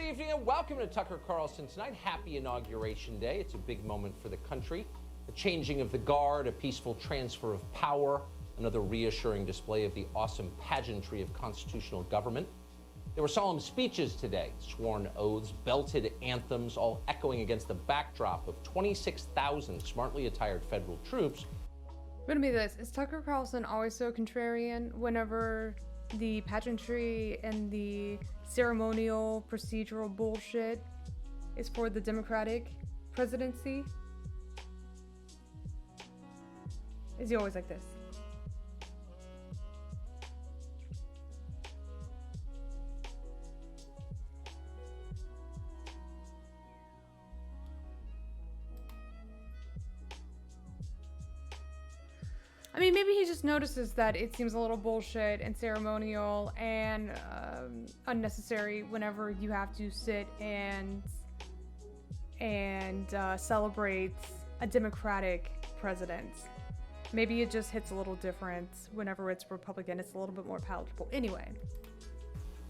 evening and welcome to Tucker Carlson Tonight. Happy Inauguration Day. It's a big moment for the country. The changing of the guard, a peaceful transfer of power, another reassuring display of the awesome pageantry of constitutional government. There were solemn speeches today, sworn oaths, belted anthems, all echoing against the backdrop of 26,000 smartly attired federal troops. But to me, is Tucker Carlson always so contrarian whenever the pageantry and the ceremonial procedural bullshit is for the Democratic presidency? Is he always like this? I mean, maybe he just notices that it seems a little bullshit and ceremonial and unnecessary whenever you have to sit and celebrate a Democratic president. Maybe it just hits a little different whenever it's Republican. It's a little bit more palatable. Anyway.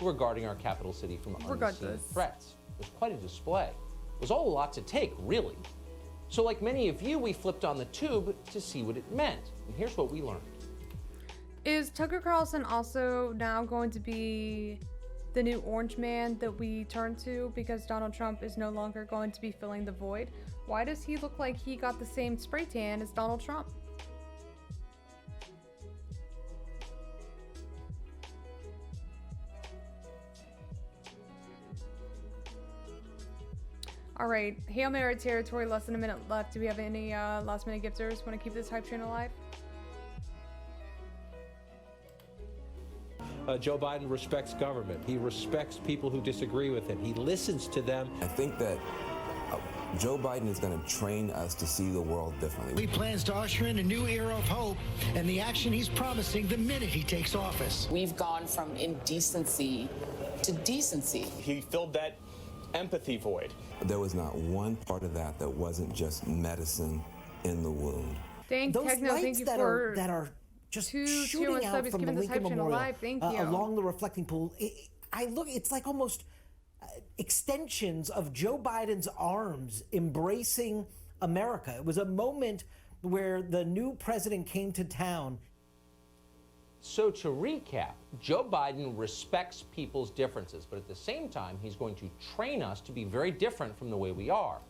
Regarding our capital city from unseen threats. It was quite a display. It was all a lot to take, really. So like many of you, we flipped on the tube to see what it meant. And here's what we learned. Is Tucker Carlson also now going to be the new orange man that we turn to because Donald Trump is no longer going to be filling the void? Why does he look like he got the same spray tan as Donald Trump? All right, Hail Mary territory, less than a minute left. Do we have any last minute gifters? Want to keep this hype train alive? Joe Biden respects government. He respects people who disagree with him. He listens to them. I think that Joe Biden is going to train us to see the world differently. He plans to usher in a new era of hope and the action he's promising the minute he takes office. We've gone from indecency to decency. He filled that empathy void. There was not one part of that that wasn't just medicine in the wound. Thank Those Techno, lights thank you that for are just two shooting out subbies from the giving this Lincoln hype train Memorial alive. Thank you. Along the reflecting pool. It's like almost extensions of Joe Biden's arms embracing America. It was a moment where the new president came to town. So to recap, Joe Biden respects people's differences, but at the same time, he's going to train us to be very different from the way we are.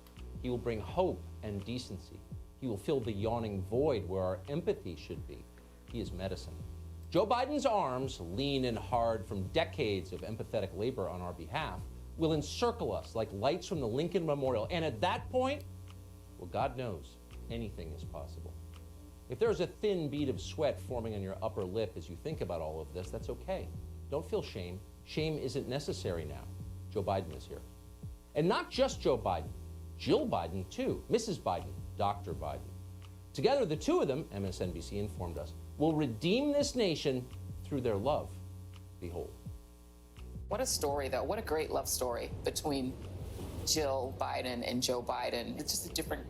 He will bring hope and decency. He will fill the yawning void where our empathy should be. He is medicine. Joe Biden's arms, lean and hard from decades of empathetic labor on our behalf, will encircle us like lights from the Lincoln Memorial. And at that point, well, God knows, anything is possible. If there's a thin bead of sweat forming on your upper lip as you think about all of this, that's okay. Don't feel shame. Shame isn't necessary now. Joe Biden is here. And not just Joe Biden, Jill Biden too, Mrs. Biden, Dr. Biden. Together, the two of them, MSNBC informed us, will redeem this nation through their love. Behold. What a story, though. What a great love story between Jill Biden and Joe Biden. It's just a different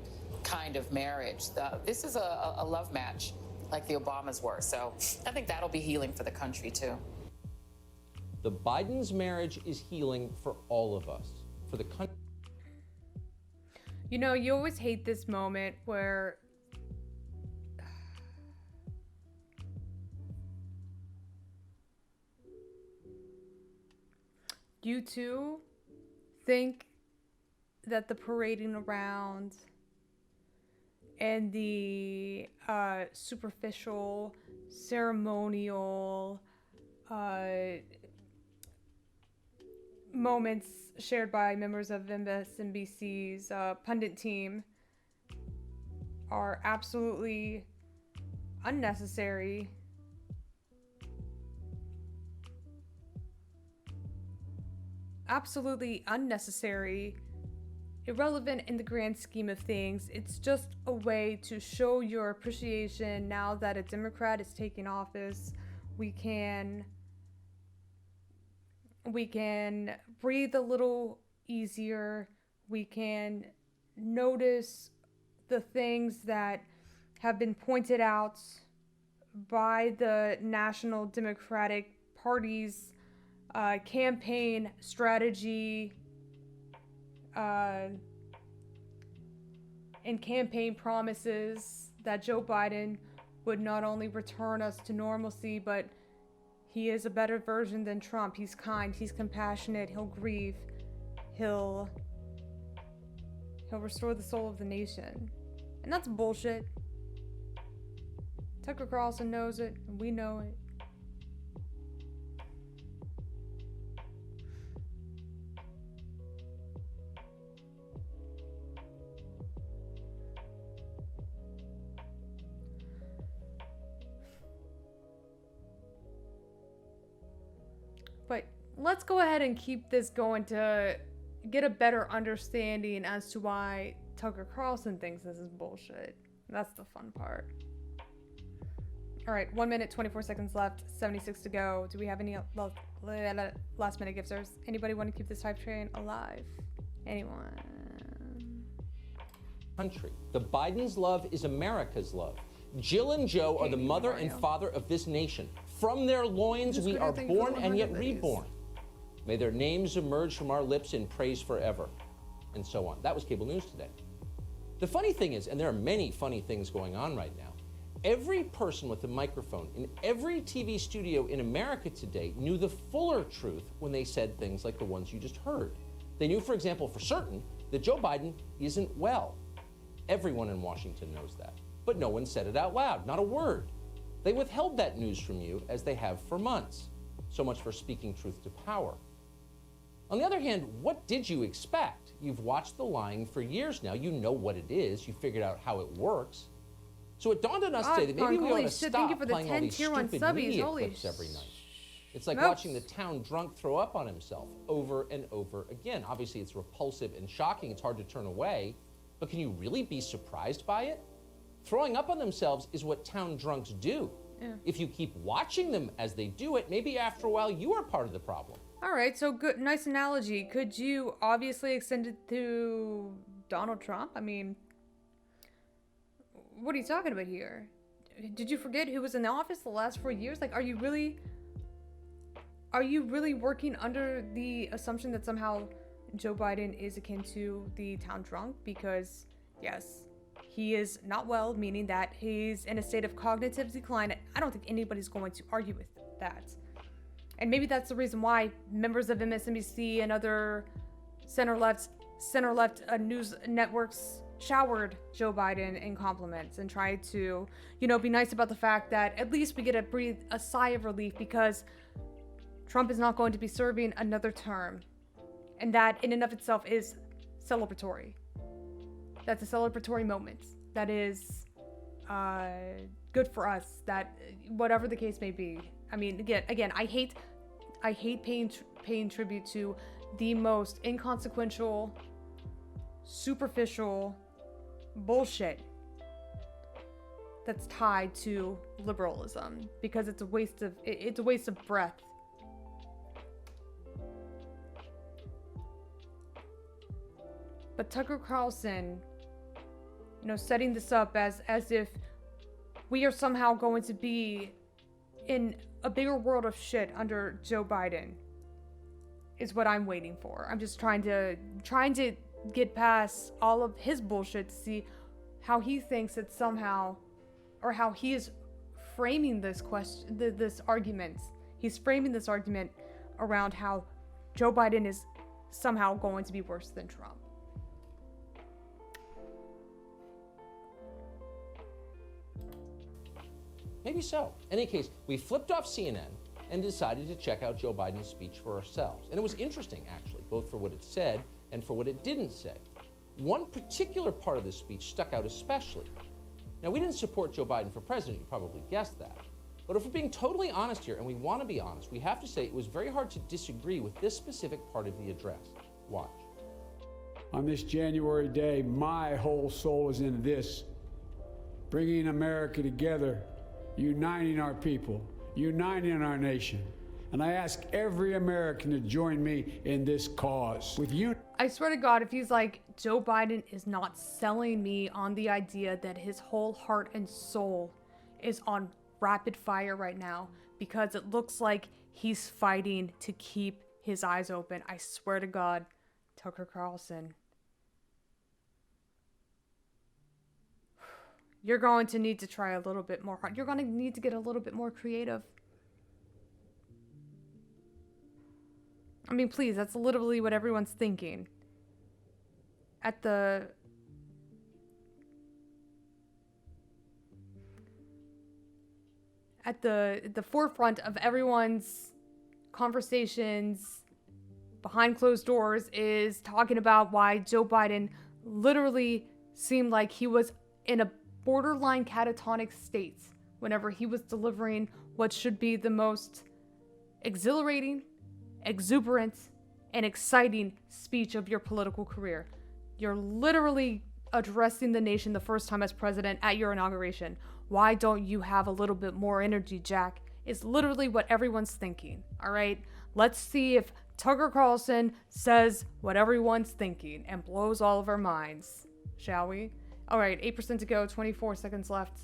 kind of marriage. This is a love match like the Obamas were. So I think that'll be healing for the country, too. The Biden's marriage is healing for all of us, for the country. You know, you always hate this moment where you too think that the parading around and the superficial, ceremonial moments shared by members of MSNBC's pundit team are absolutely unnecessary. Absolutely unnecessary, irrelevant in the grand scheme of things. It's just a way to show your appreciation now that a Democrat is taking office. We can breathe a little easier. We can notice the things that have been pointed out by the National Democratic Party's campaign strategy in campaign promises that Joe Biden would not only return us to normalcy, but he is a better version than Trump. He's kind, he's compassionate, he'll grieve, he'll restore the soul of the nation. And that's bullshit. Tucker Carlson knows it, and we know it. But let's go ahead and keep this going to get a better understanding as to why Tucker Carlson thinks this is bullshit. That's the fun part. All right, 1 minute, 24 seconds left, 76 to go. Do we have any last minute gifters? Anybody want to keep this hype train alive? Anyone? Country. The Bidens' love is America's love. Jill and Joe are the mother and father of this nation. From their loins we are born and yet reborn. May their names emerge from our lips in praise forever. And so on. That was cable news today. The funny thing is, and there are many funny things going on right now, every person with a microphone in every TV studio in America today knew the fuller truth when they said things like the ones you just heard. They knew, for example, for certain, that Joe Biden isn't well. Everyone in Washington knows that. But no one said it out loud, not a word. They withheld that news from you, as they have for months. So much for speaking truth to power. On the other hand, what did you expect? You've watched the lying for years now. You know what it is. You figured out how it works. So it dawned on us today that maybe we ought to stop playing all these stupid media clips every night. It's like watching the town drunk throw up on himself over and over again. Obviously, it's repulsive and shocking. It's hard to turn away. But can you really be surprised by it? Throwing up on themselves is what town drunks do. Yeah. If you keep watching them as they do it, maybe after a while you are part of the problem. All right, so good, nice analogy. Could you obviously extend it to Donald Trump? I mean, what are you talking about here? Did you forget who was in the office the last 4 years? Like, are you really working under the assumption that somehow Joe Biden is akin to the town drunk? Because yes, he is not well, meaning that he's in a state of cognitive decline. I don't think anybody's going to argue with that. And maybe that's the reason why members of MSNBC and other center-left news networks showered Joe Biden in compliments and tried to, be nice about the fact that at least we get to breathe a sigh of relief because Trump is not going to be serving another term. And that in and of itself is celebratory. That's a celebratory moment. That is good for us, that whatever the case may be. I mean, again, I hate paying tribute to the most inconsequential, superficial bullshit that's tied to liberalism because it's a waste of breath. But Tucker Carlson, setting this up as if we are somehow going to be in a bigger world of shit under Joe Biden is what I'm waiting for. I'm just trying to get past all of his bullshit to see how he thinks it somehow, or how he is framing this question, this argument. He's framing this argument around how Joe Biden is somehow going to be worse than Trump. Maybe so. In any case, we flipped off CNN and decided to check out Joe Biden's speech for ourselves. And it was interesting, actually, both for what it said and for what it didn't say. One particular part of the speech stuck out especially. Now, we didn't support Joe Biden for president, you probably guessed that. But if we're being totally honest here, and we want to be honest, we have to say it was very hard to disagree with this specific part of the address. Watch. On this January day, my whole soul is in this, bringing America together, uniting our people, uniting our nation. And I ask every American to join me in this cause. With you, I swear to God, if he's like, Joe Biden is not selling me on the idea that his whole heart and soul is on rapid fire right now because it looks like he's fighting to keep his eyes open. I swear to God, Tucker Carlson, you're going to need to try a little bit more hard. You're going to need to get a little bit more creative. I mean, please, that's literally what everyone's thinking. At the forefront of everyone's conversations behind closed doors is talking about why Joe Biden literally seemed like he was in a borderline catatonic state whenever he was delivering what should be the most exhilarating, exuberant, and exciting speech of your political career. You're literally addressing the nation the first time as president at your inauguration. Why don't you have a little bit more energy, Jack? It's literally what everyone's thinking, all right? Let's see if Tucker Carlson says what everyone's thinking and blows all of our minds, shall we? All right, 8% to go, 24 seconds left.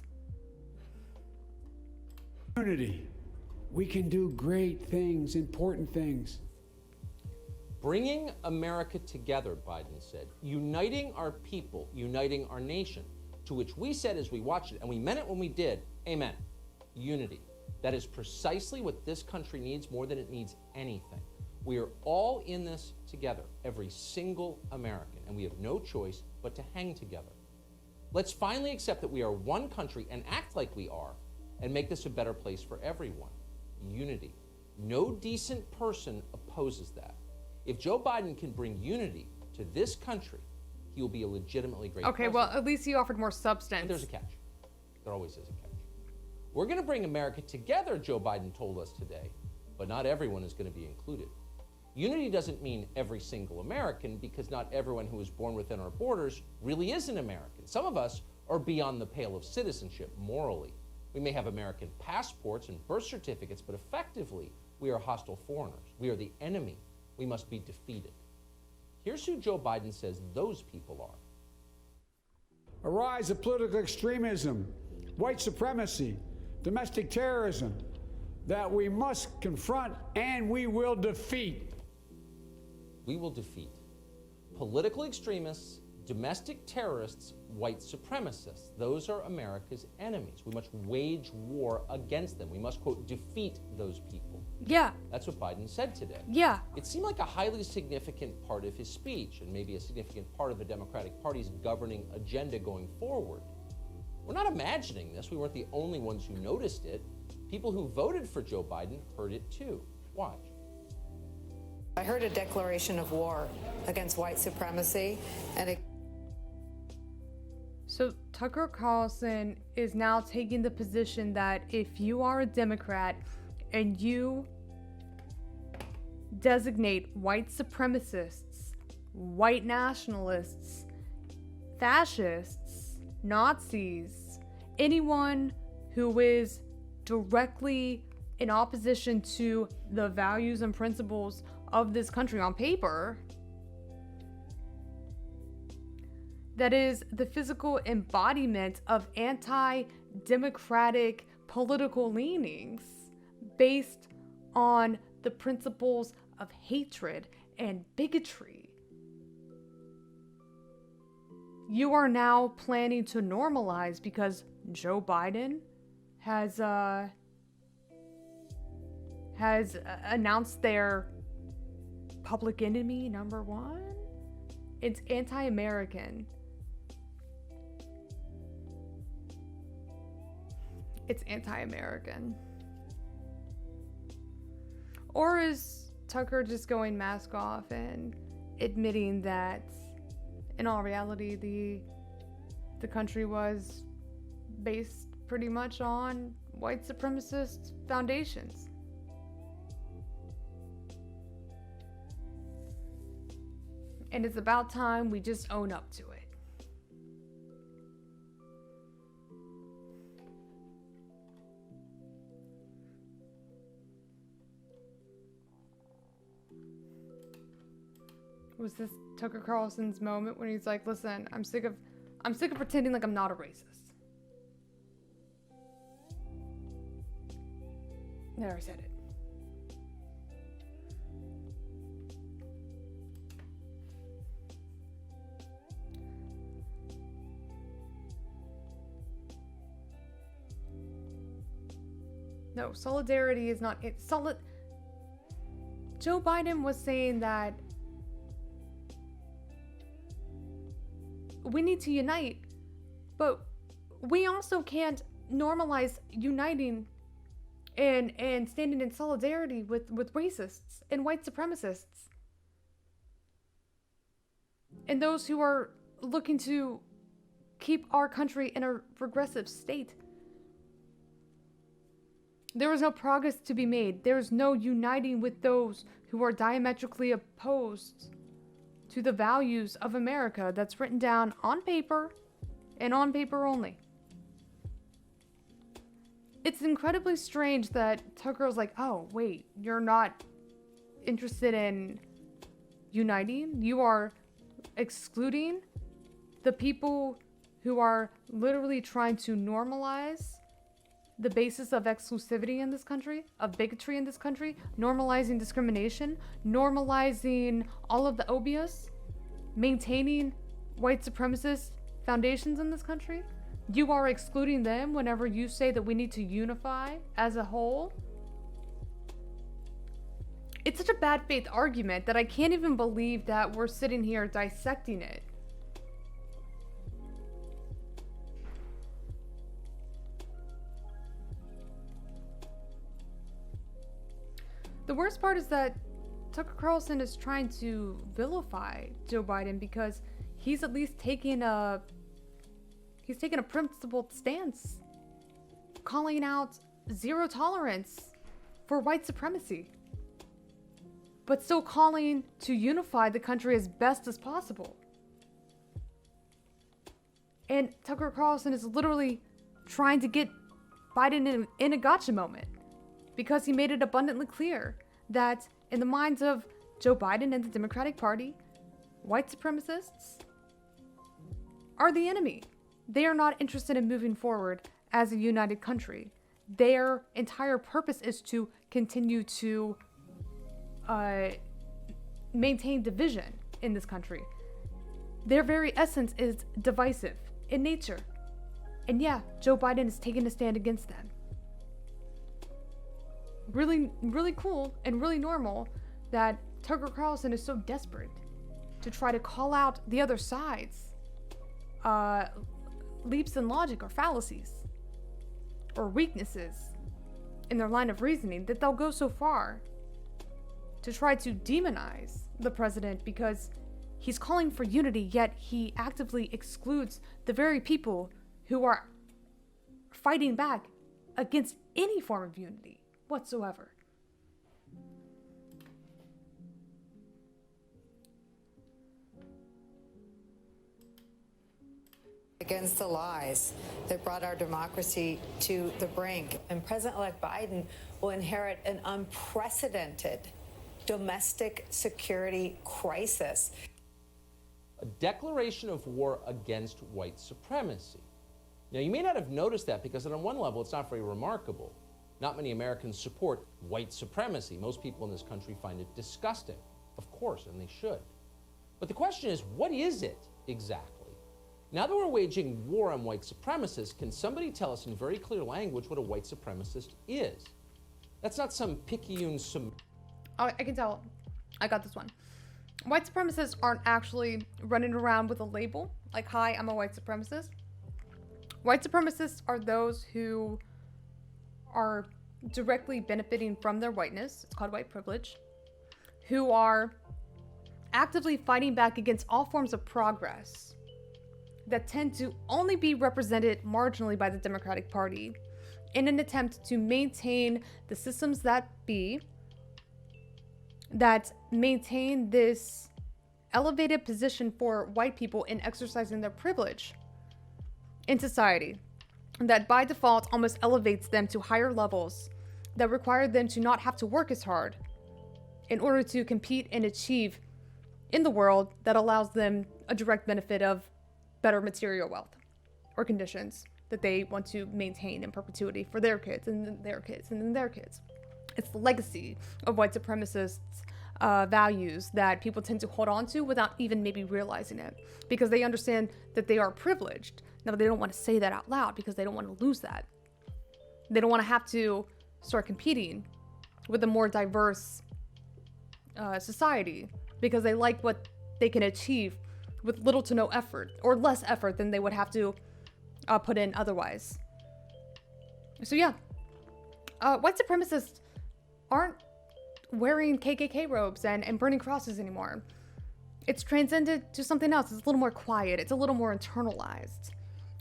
Unity. We can do great things, important things. Bringing America together, Biden said, uniting our people, uniting our nation, to which we said as we watched it, and we meant it when we did, amen, unity. That is precisely what this country needs more than it needs anything. We are all in this together, every single American, and we have no choice but to hang together. Let's finally accept that we are one country and act like we are, and make this a better place for everyone. Unity. No decent person opposes that. If Joe Biden can bring unity to this country, he will be a legitimately great president. Well, at least he offered more substance. But there's a catch. There always is a catch. We're going to bring America together, Joe Biden told us today, but not everyone is going to be included. Unity doesn't mean every single American, because not everyone who is born within our borders really is an American. Some of us are beyond the pale of citizenship morally. We may have American passports and birth certificates, but effectively, we are hostile foreigners. We are the enemy. We must be defeated. Here's who Joe Biden says those people are. A rise of political extremism, white supremacy, domestic terrorism that we must confront and we will defeat. We will defeat political extremists, domestic terrorists, white supremacists. Those are America's enemies. We must wage war against them. We must, quote, defeat those people. Yeah. That's what Biden said today. Yeah. It seemed like a highly significant part of his speech, and maybe a significant part of the Democratic Party's governing agenda going forward. We're not imagining this. We weren't the only ones who noticed it. People who voted for Joe Biden heard it too. Watch. I heard a declaration of war against white supremacy and So Tucker Carlson is now taking the position that if you are a Democrat and you designate white supremacists, white nationalists, fascists, Nazis, anyone who is directly in opposition to the values and principles of this country on paper, that is the physical embodiment of anti-democratic political leanings based on the principles of hatred and bigotry. You are now planning to normalize because Joe Biden has announced their public enemy number one. It's anti-American. It's anti-American. Or is Tucker just going mask off and admitting that in all reality the country was based pretty much on white supremacist foundations? And it's about time we just own up to it. Was this Tucker Carlson's moment when he's like, listen, I'm sick of pretending like I'm not a racist. There, I said it. No, solidarity is not it. Joe Biden was saying that we need to unite, but we also can't normalize uniting and standing in solidarity with racists and white supremacists and those who are looking to keep our country in a regressive state. There is no progress to be made. There is no uniting with those who are diametrically opposed to the values of America that's written down on paper and on paper only. It's incredibly strange that Tucker's like, oh, wait, you're not interested in uniting? You are excluding the people who are literally trying to normalize the basis of exclusivity in this country, of bigotry in this country, normalizing discrimination, normalizing all of the odious, maintaining white supremacist foundations in this country. You are excluding them whenever you say that we need to unify as a whole. It's such a bad faith argument that I can't even believe that we're sitting here dissecting it. The worst part is that Tucker Carlson is trying to vilify Joe Biden because he's at least taking a principled stance, calling out zero tolerance for white supremacy, but still calling to unify the country as best as possible. And Tucker Carlson is literally trying to get Biden in a gotcha moment, because he made it abundantly clear that in the minds of Joe Biden and the Democratic Party, white supremacists are the enemy. They are not interested in moving forward as a united country. Their entire purpose is to continue to maintain division in this country. Their very essence is divisive in nature. And yeah, Joe Biden is taking a stand against them. Really, really cool and really normal that Tucker Carlson is so desperate to try to call out the other side's leaps in logic or fallacies or weaknesses in their line of reasoning, that they'll go so far to try to demonize the president because he's calling for unity, yet he actively excludes the very people who are fighting back against any form of unity whatsoever. Against the lies that brought our democracy to the brink. And President-elect Biden will inherit an unprecedented domestic security crisis. A declaration of war against white supremacy. Now, you may not have noticed that because on one level, it's not very remarkable. Not many Americans support white supremacy. Most people in this country find it disgusting, of course, and they should. But the question is, what is it exactly? Now that we're waging war on white supremacists, can somebody tell us in very clear language what a white supremacist is? That's not some picayune... Oh, I can tell. I got this one. White supremacists aren't actually running around with a label, like, hi, I'm a white supremacist. White supremacists are those who are directly benefiting from their whiteness. It's called white privilege. Who are actively fighting back against all forms of progress that tend to only be represented marginally by the Democratic Party in an attempt to maintain the systems that maintain this elevated position for white people in exercising their privilege in society, that by default almost elevates them to higher levels that require them to not have to work as hard in order to compete and achieve in the world that allows them a direct benefit of better material wealth or conditions that they want to maintain in perpetuity for their kids and then their kids and then their kids. It's the legacy of white supremacists' values that people tend to hold on to without even maybe realizing it, because they understand that they are privileged. Now, they don't want to say that out loud because they don't want to lose that. They don't want to have to start competing with a more diverse society because they like what they can achieve with little to no effort, or less effort than they would have to put in otherwise. So yeah, white supremacists aren't wearing KKK robes and burning crosses anymore. It's transcended to something else. It's a little more quiet. It's a little more internalized.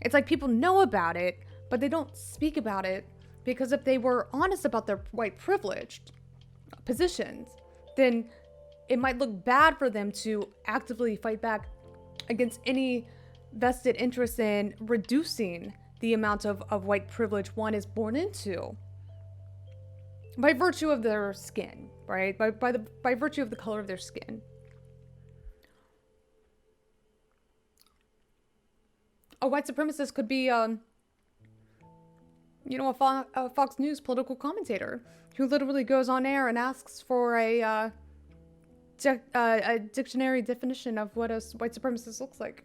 It's like people know about it, but they don't speak about it, because if they were honest about their white privileged positions, then it might look bad for them to actively fight back against any vested interest in reducing the amount of white privilege one is born into by virtue of their skin, right? By virtue of the color of their skin. A white supremacist could be, a Fox News political commentator who literally goes on air and asks for a dictionary definition of what a white supremacist looks like.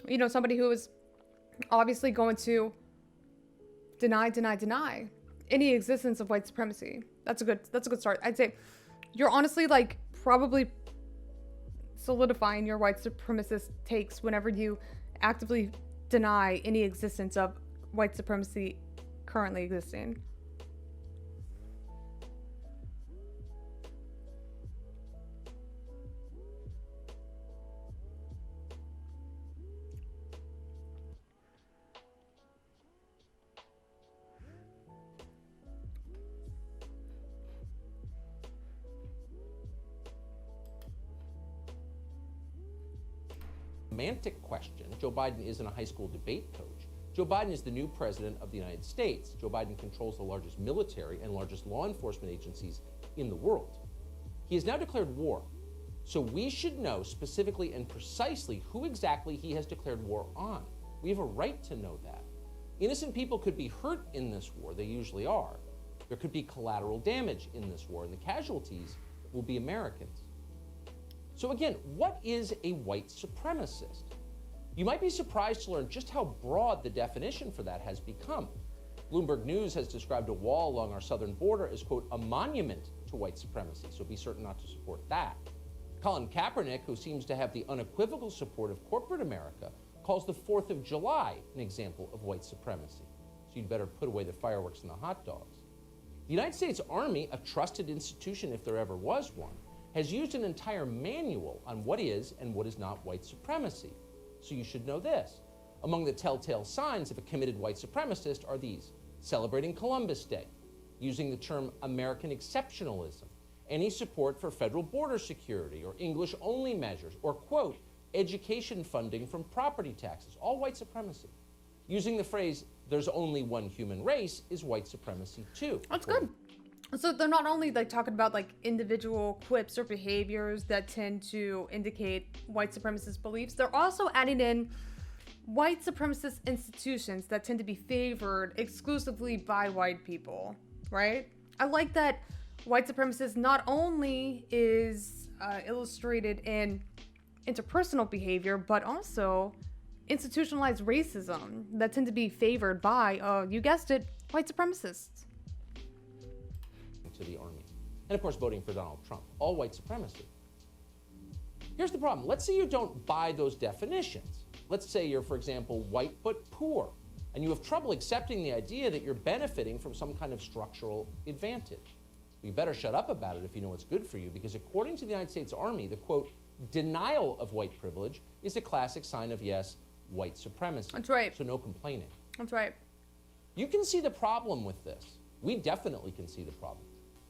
You know, somebody who is obviously going to deny any existence of white supremacy. That's a good start. I'd say you're honestly like probably solidifying your white supremacist takes whenever you actively deny any existence of white supremacy currently existing. Semantic question. Joe Biden isn't a high school debate coach. Joe Biden is the new president of the United States. Joe Biden controls the largest military and largest law enforcement agencies in the world. He has now declared war. So we should know specifically and precisely who exactly he has declared war on. We have a right to know that. Innocent people could be hurt in this war. They usually are. There could be collateral damage in this war, and the casualties will be Americans. So again, what is a white supremacist? You might be surprised to learn just how broad the definition for that has become. Bloomberg News has described a wall along our southern border as, quote, a monument to white supremacy, so be certain not to support that. Colin Kaepernick, who seems to have the unequivocal support of corporate America, calls the 4th of July an example of white supremacy. So you'd better put away the fireworks and the hot dogs. The United States Army, a trusted institution if there ever was one, has used an entire manual on what is and what is not white supremacy. So you should know this. Among the telltale signs of a committed white supremacist are these: celebrating Columbus Day, using the term American exceptionalism, any support for federal border security or English-only measures, or, quote, education funding from property taxes, all white supremacy. Using the phrase, there's only one human race, is white supremacy too. That's good. So they're not only like talking about like individual quips or behaviors that tend to indicate white supremacist beliefs, they're also adding in white supremacist institutions that tend to be favored exclusively by white people, right? I like that white supremacist not only is illustrated in interpersonal behavior, but also institutionalized racism that tend to be favored by, you guessed it, white supremacists. To the army. And of course, voting for Donald Trump, all white supremacy. Here's the problem. Let's say you don't buy those definitions. Let's say you're, for example, white but poor, and you have trouble accepting the idea that you're benefiting from some kind of structural advantage. You better shut up about it if you know what's good for you, because according to the United States Army, the, quote, denial of white privilege is a classic sign of, yes, white supremacy. That's right. So no complaining. That's right. You can see the problem with this. We definitely can see the problem.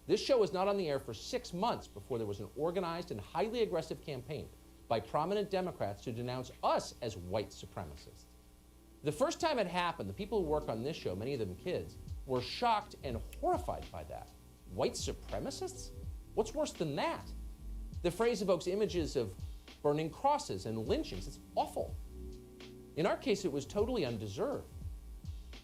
This show was not on the air for 6 months before there was an organized and highly aggressive campaign by prominent Democrats to denounce us as white supremacists. The first time it happened, the people who work on this show, many of them kids, were shocked and horrified by that. White supremacists? What's worse than that? The phrase evokes images of burning crosses and lynchings. It's awful. In our case, it was totally undeserved.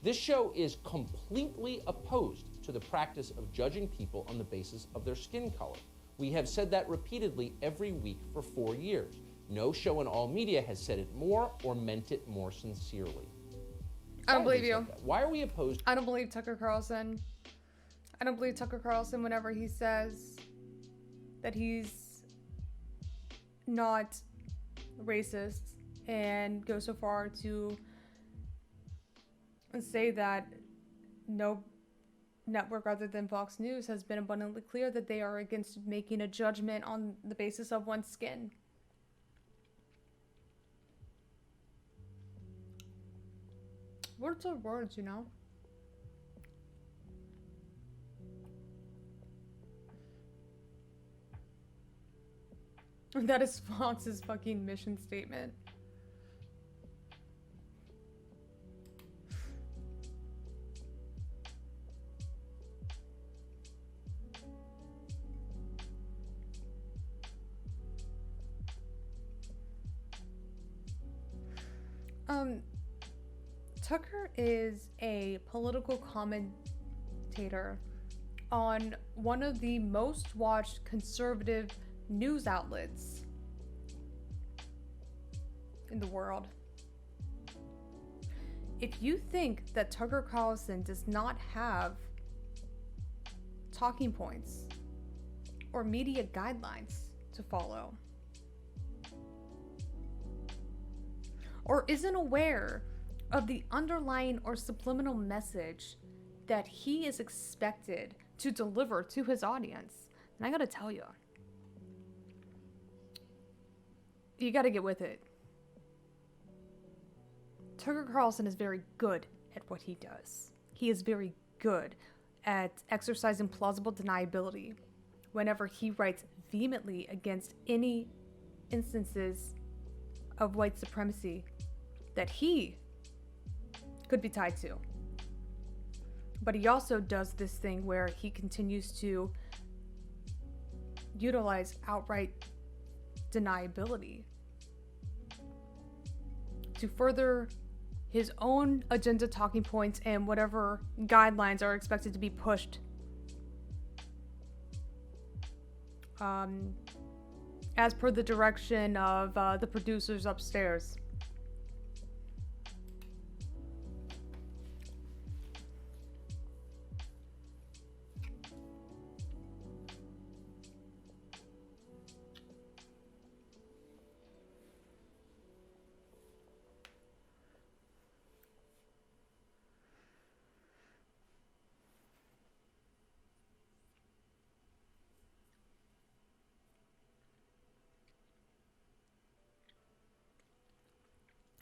This show is completely opposed to the practice of judging people on the basis of their skin color. We have said that repeatedly every week for 4 years. No show in all media has said it more or meant it more sincerely. I don't believe you. Why are we opposed? I don't believe Tucker Carlson. I don't believe Tucker Carlson whenever he says that he's not racist and go so far to say that no network other than Fox News has been abundantly clear that they are against making a judgment on the basis of one's skin. Words are words, you know? That is Fox's fucking mission statement. Tucker is a political commentator on one of the most watched conservative news outlets in the world. If you think that Tucker Carlson does not have talking points or media guidelines to follow, or isn't aware of the underlying or subliminal message that he is expected to deliver to his audience, and I gotta tell you, you gotta get with it. Tucker Carlson is very good at what he does. He is very good at exercising plausible deniability whenever he writes vehemently against any instances of white supremacy that he could be tied to. But he also does this thing where he continues to utilize outright deniability to further his own agenda talking points and whatever guidelines are expected to be pushed as per the direction of the producers upstairs.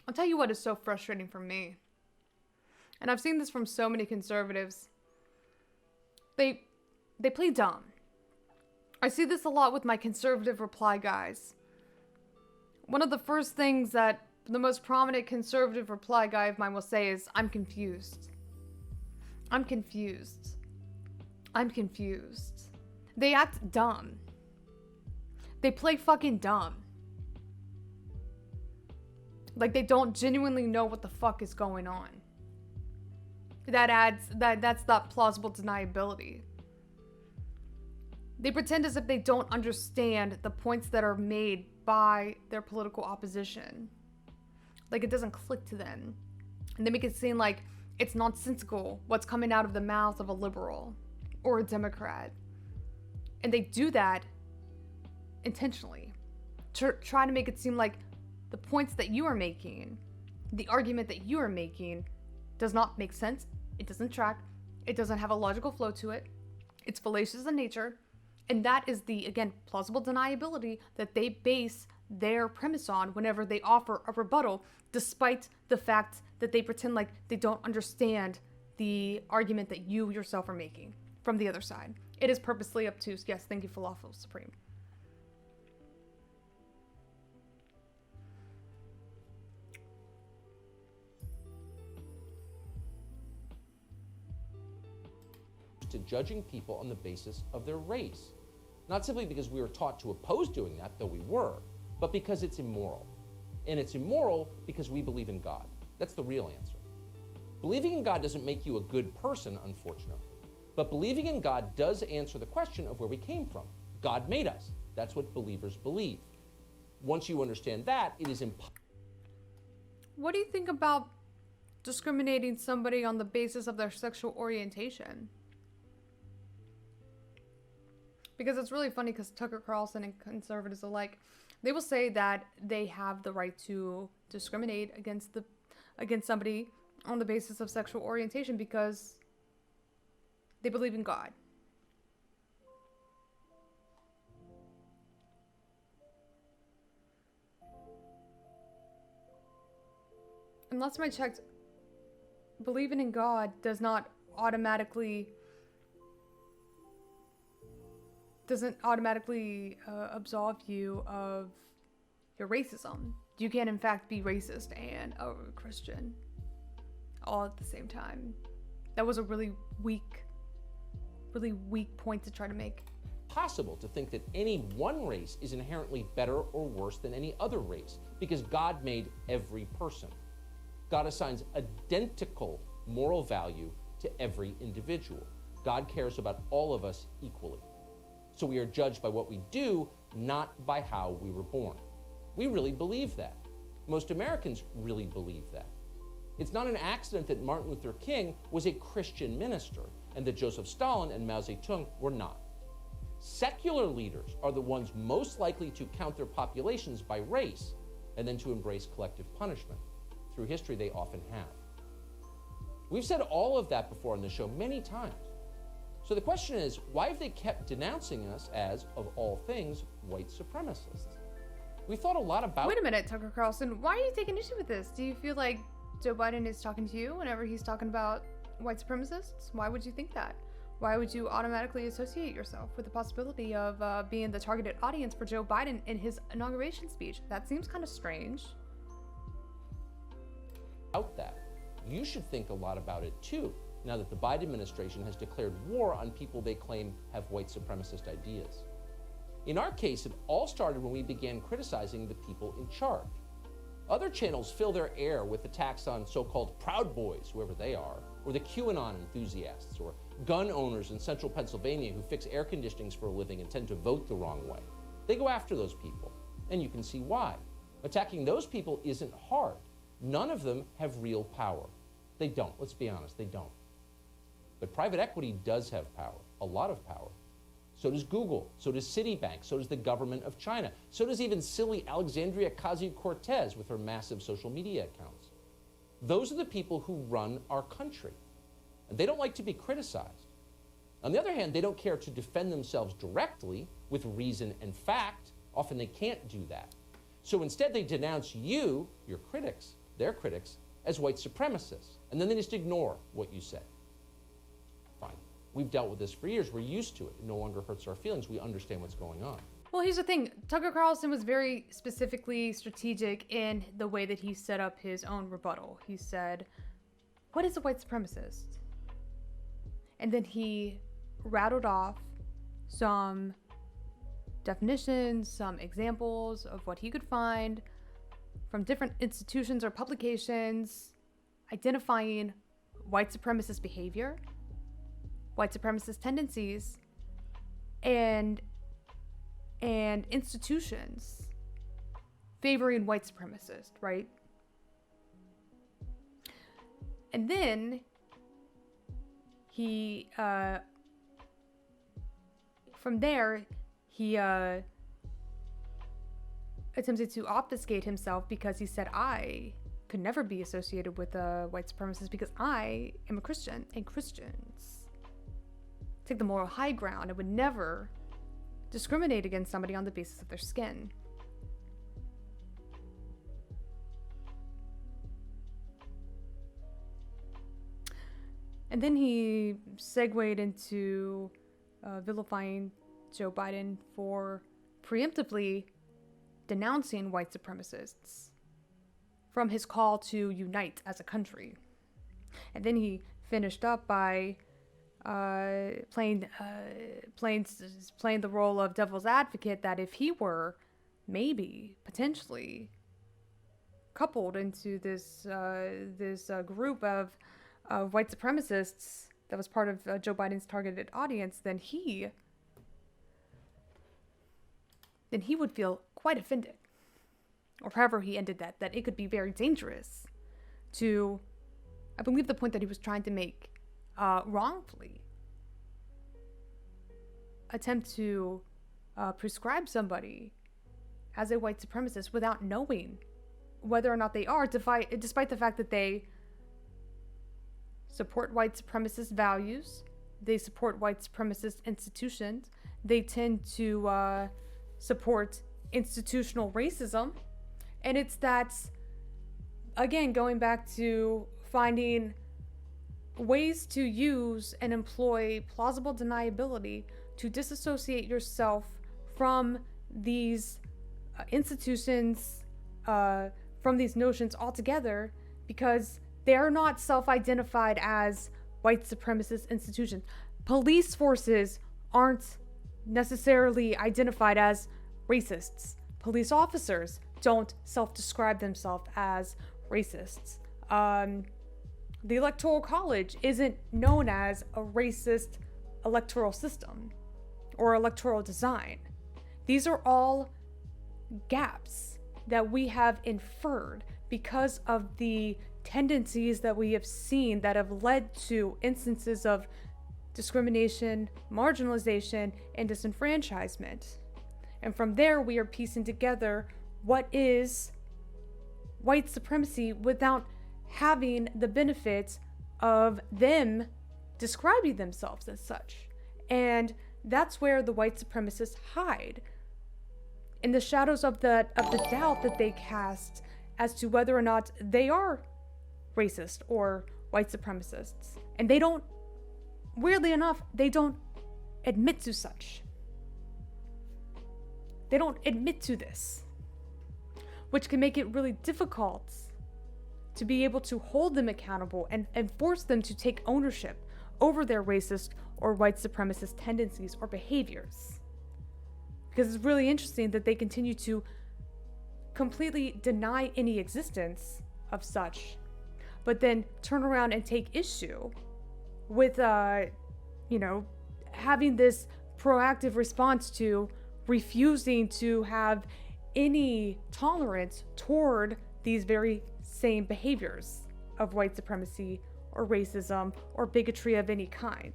I'll tell you what is so frustrating for me, and I've seen this from so many conservatives. They play dumb. I see this a lot with my conservative reply guys. One of the first things that the most prominent conservative reply guy of mine will say is, "I'm confused. I'm confused. I'm confused." They act dumb. They play fucking dumb. Like they don't genuinely know what the fuck is going on. That's that plausible deniability. They pretend as if they don't understand the points that are made by their political opposition. Like it doesn't click to them. And they make it seem like it's nonsensical what's coming out of the mouth of a liberal or a Democrat. And they do that intentionally to try to make it seem like the points that you are making, the argument that you are making, does not make sense. It doesn't track. It doesn't have a logical flow to it. It's fallacious in nature. And that is the, again, plausible deniability that they base their premise on whenever they offer a rebuttal, despite the fact that they pretend like they don't understand the argument that you yourself are making from the other side. It is purposely obtuse. Yes, thank you, Falafel Supreme. To judging people on the basis of their race. Not simply because we were taught to oppose doing that, though we were, but because it's immoral. And it's immoral because we believe in God. That's the real answer. Believing in God doesn't make you a good person, unfortunately. But believing in God does answer the question of where we came from. God made us. That's what believers believe. Once you understand that, it is impossible. What do you think about discriminating somebody on the basis of their sexual orientation? Because it's really funny because Tucker Carlson and conservatives alike, they will say that they have the right to discriminate against somebody on the basis of sexual orientation because they believe in God. And last time I checked, believing in God doesn't automatically absolve you of your racism. You can in fact be racist and a Christian all at the same time. That was a really weak point to try to make. Possible to think that any one race is inherently better or worse than any other race, because God made every person. God assigns identical moral value to every individual. God cares about all of us equally. So we are judged by what we do, not by how we were born. We really believe that. Most Americans really believe that. It's not an accident that Martin Luther King was a Christian minister and that Joseph Stalin and Mao Zedong were not. Secular leaders are the ones most likely to count their populations by race and then to embrace collective punishment. Through history, they often have. We've said all of that before on the show many times. So the question is, why have they kept denouncing us as, of all things, white supremacists? We thought a lot about— Wait a minute, Tucker Carlson. Why are you taking issue with this? Do you feel like Joe Biden is talking to you whenever he's talking about white supremacists? Why would you think that? Why would you automatically associate yourself with the possibility of being the targeted audience for Joe Biden in his inauguration speech? That seems kind of strange. Out that. You should think a lot about it too, now that the Biden administration has declared war on people they claim have white supremacist ideas. In our case, it all started when we began criticizing the people in charge. Other channels fill their air with attacks on so-called Proud Boys, whoever they are, or the QAnon enthusiasts, or gun owners in central Pennsylvania who fix air conditionings for a living and tend to vote the wrong way. They go after those people, and you can see why. Attacking those people isn't hard. None of them have real power. They don't. Let's be honest, they don't. But private equity does have power, a lot of power. So does Google, so does Citibank, so does the government of China, so does even silly Alexandria Ocasio-Cortez with her massive social media accounts. Those are the people who run our country, and they don't like to be criticized. On the other hand, they don't care to defend themselves directly with reason and fact. Often they can't do that. So instead they denounce you, your critics, their critics, as white supremacists, and then they just ignore what you say. Fine. We've dealt with this for years. We're used to it. It no longer hurts our feelings. We understand what's going on. Well, here's the thing. Tucker Carlson was very specifically strategic in the way that he set up his own rebuttal. He said, "What is a white supremacist?" And then he rattled off some definitions, some examples of what he could find from different institutions or publications identifying white supremacist behavior, white supremacist tendencies, and institutions favoring white supremacists, right? And then he, from there, he attempted to obfuscate himself because he said, I could never be associated with white supremacists because I am a Christian, and Christians take the moral high ground and would never discriminate against somebody on the basis of their skin. And then he segued into vilifying Joe Biden for preemptively denouncing white supremacists from his call to unite as a country. And then he finished up by playing the role of devil's advocate, that if he were maybe potentially coupled into this group of white supremacists that was part of Joe Biden's targeted audience, then he would feel quite offended. or however he ended that it could be very dangerous to, I believe the point that he was trying to make, wrongfully attempt to prescribe somebody as a white supremacist without knowing whether or not they are, despite the fact that they support white supremacist values, they support white supremacist institutions, they tend to support institutional racism. And it's that, again, going back to finding ways to use and employ plausible deniability to disassociate yourself from these institutions, from these notions altogether, because they're not self-identified as white supremacist institutions. Police forces aren't necessarily identified as racists. Police officers don't self-describe themselves as racists. The Electoral College isn't known as a racist electoral system or electoral design. These are all gaps that we have inferred because of the tendencies that we have seen that have led to instances of discrimination, marginalization, and disenfranchisement. And from there, we are piecing together what is white supremacy without having the benefits of them describing themselves as such. And that's where the white supremacists hide, in the shadows of the doubt that they cast as to whether or not they are racist or white supremacists. And they don't, weirdly enough, they don't admit to such. They don't admit to this, which can make it really difficult to be able to hold them accountable and force them to take ownership over their racist or white supremacist tendencies or behaviors. Because it's really interesting that they continue to completely deny any existence of such, but then turn around and take issue with, having this proactive response to refusing to have any tolerance toward these very same behaviors of white supremacy or racism or bigotry of any kind.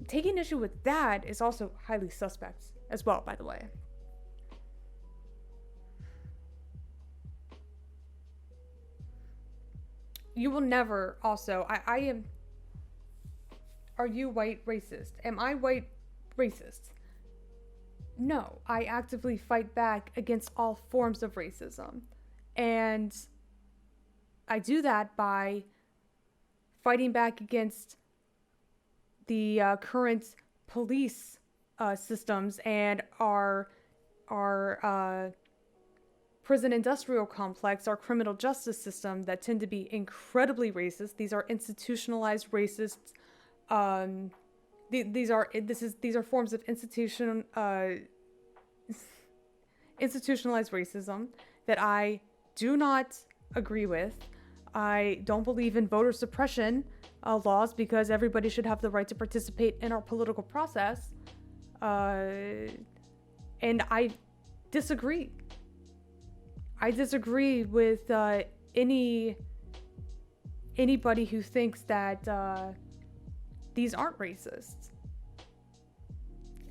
Taking issue with that is also highly suspect as well, by the way. You will never also, I am, are you white racist? Am I white racist? No, I actively fight back against all forms of racism. And I do that by fighting back against the current police systems and our prison industrial complex, our criminal justice system that tend to be incredibly racist. These are institutionalized racists. These are forms of institutionalized racism that I do not agree with. I don't believe in voter suppression laws because everybody should have the right to participate in our political process. And I disagree. I disagree with anybody who thinks that these aren't racist.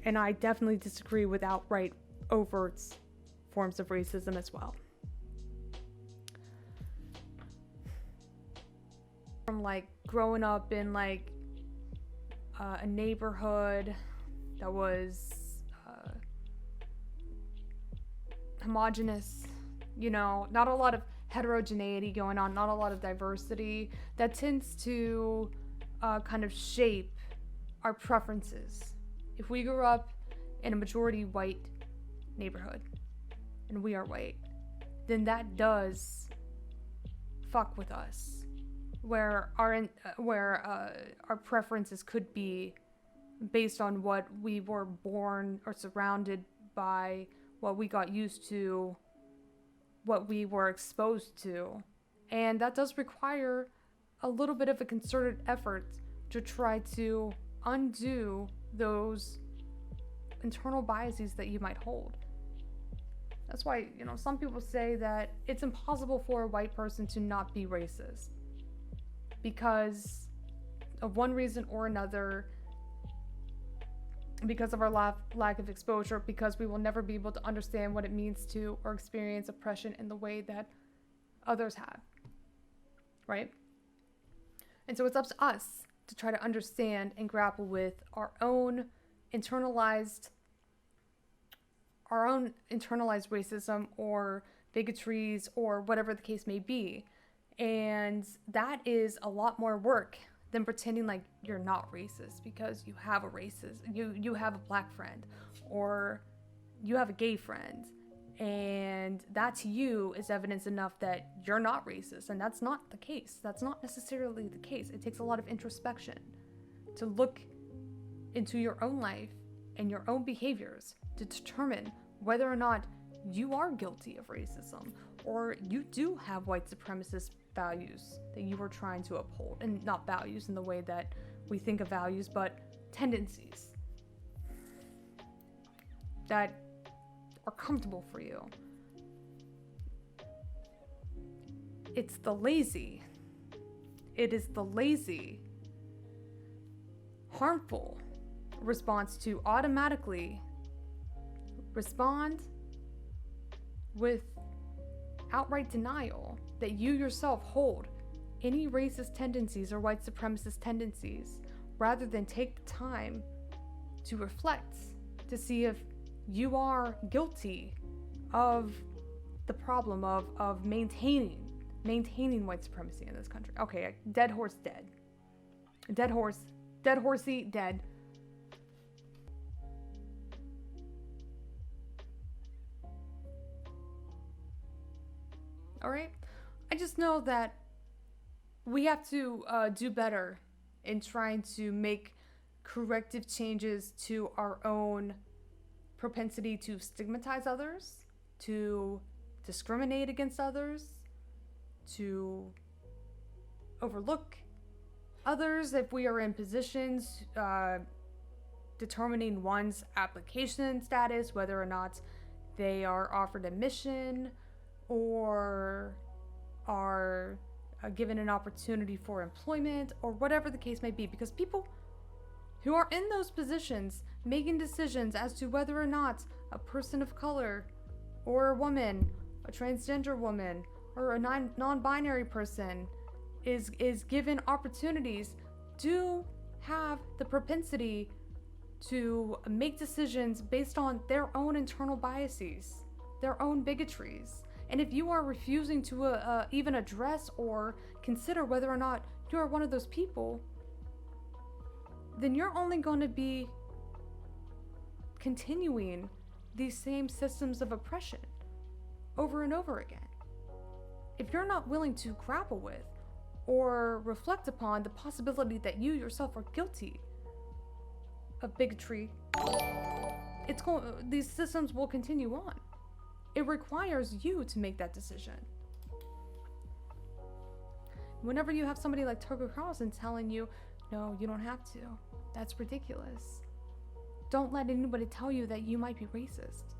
And I definitely disagree with outright, overt forms of racism as well. From like growing up in like a neighborhood that was homogenous, not a lot of heterogeneity going on, not a lot of diversity, that tends to kind of shape our preferences. If we grew up in a majority white neighborhood and we are white, then that does fuck with us. Where our preferences could be based on what we were born or surrounded by, what we got used to, what we were exposed to. And that does require a little bit of a concerted effort to try to undo those internal biases that you might hold. That's why, some people say that it's impossible for a white person to not be racist because of one reason or another, because of our lack of exposure, because we will never be able to understand what it means to or experience oppression in the way that others have, right? And so it's up to us to try to understand and grapple with our own internalized racism or bigotries or whatever the case may be. And that is a lot more work than pretending like you're not racist because you have a racist, you have a black friend or you have a gay friend, and that to you is evidence enough that you're not racist. And that's not the case. That's not necessarily the case. It takes a lot of introspection to look into your own life and your own behaviors to determine whether or not you are guilty of racism or you do have white supremacist values that you are trying to uphold. And not values in the way that we think of values, but tendencies that are comfortable for you. It is the lazy, harmful response to automatically respond with outright denial that you yourself hold any racist tendencies or white supremacist tendencies, rather than take the time to reflect to see if you are guilty of the problem of maintaining white supremacy in this country. Okay, dead horse dead. Dead horsey dead. All right. I just know that we have to do better in trying to make corrective changes to our own propensity to stigmatize others, to discriminate against others, to overlook others if we are in positions determining one's application status, whether or not they are offered admission or are given an opportunity for employment or whatever the case may be, because people who are in those positions making decisions as to whether or not a person of color or a woman, a transgender woman, or a non-binary person is given opportunities, do have the propensity to make decisions based on their own internal biases, their own bigotries. And if you are refusing to even address or consider whether or not you are one of those people, then you're only going to be continuing these same systems of oppression over and over again. If you're not willing to grapple with or reflect upon the possibility that you yourself are guilty of bigotry, these systems will continue on. It requires you to make that decision. Whenever you have somebody like Tucker Carlson telling you, no, you don't have to, that's ridiculous. Don't let anybody tell you that you might be racist.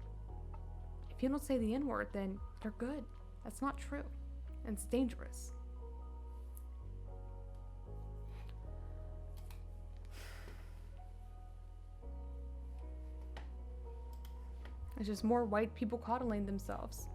If you don't say the N-word, then you're good. That's not true. And it's dangerous. It's just more white people coddling themselves.